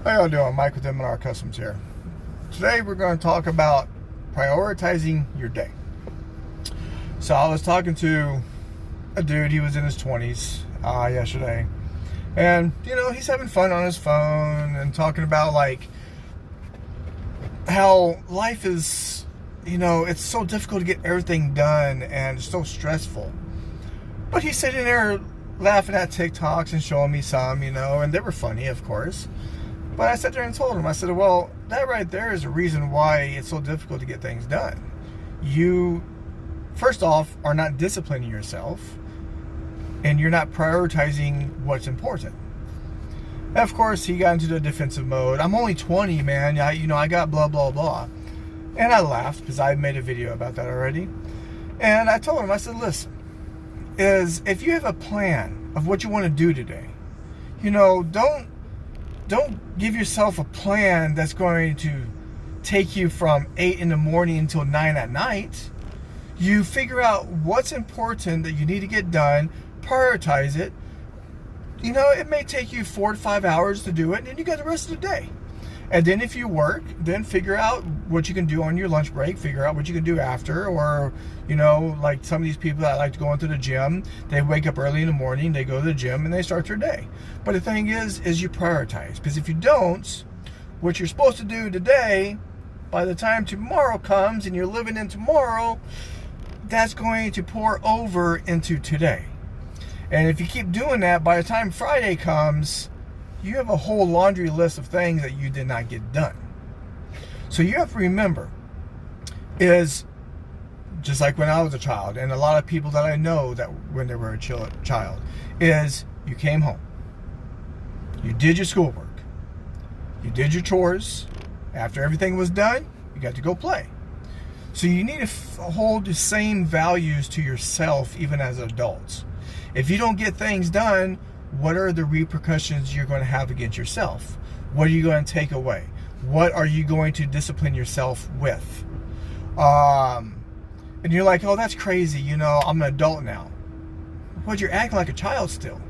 How y'all doing? Mike with M&R Customs here. Today we're going to talk about prioritizing your day. So I was talking to a dude, he was in his 20s yesterday. And, you know, he's having fun on his phone and talking about, like, how life is, you know, it's so difficult to get everything done and it's so stressful. But he's sitting there laughing at TikToks and showing me some, you know, and they were funny, of course. But I sat there and told him, I said, well, that right there is a reason why it's so difficult to get things done. You, first off, are not disciplining yourself, and you're not prioritizing what's important. And of course, he got into the defensive mode. I'm only 20, man. I got blah, blah, blah. And I laughed because I made a video about that already. And I told him, I said, listen, if you have a plan of what you want to do today, you know, don't give yourself a plan that's going to take you from 8 in the morning until 9 at night. You figure out what's important that you need to get done, prioritize it. You know, it may take you 4 to 5 hours to do it, and then you got the rest of the day. And then if you work, then figure out what you can do on your lunch break, figure out what you can do after, or, you know, like some of these people that like to go into the gym, they wake up early in the morning, they go to the gym, and they start their day. But the thing is you prioritize. Because if you don't, what you're supposed to do today, by the time tomorrow comes and you're living in tomorrow, that's going to pour over into today. And if you keep doing that, by the time Friday comes, you have a whole laundry list of things that you did not get done. So you have to remember, is just like when I was a child, and a lot of people that I know that when they were a child, is you came home, you did your schoolwork, you did your chores, after everything was done, you got to go play. So you need to hold the same values to yourself even as adults. If you don't get things done, what are the repercussions you're going to have against yourself? What are you going to take away? What are you going to discipline yourself with? And you're like, oh, that's crazy. You know, I'm an adult now. But you're acting like a child still.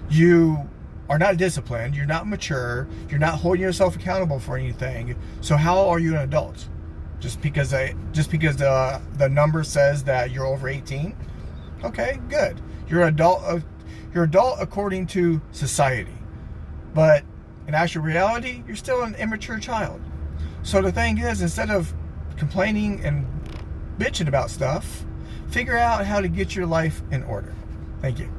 You are not disciplined. You're not mature. You're not holding yourself accountable for anything. So how are you an adult? Just because the number says that you're over 18? Okay, good. You're an adult. You're adult according to society, but in actual reality, you're still an immature child. So the thing is, instead of complaining and bitching about stuff, figure out how to get your life in order. Thank you.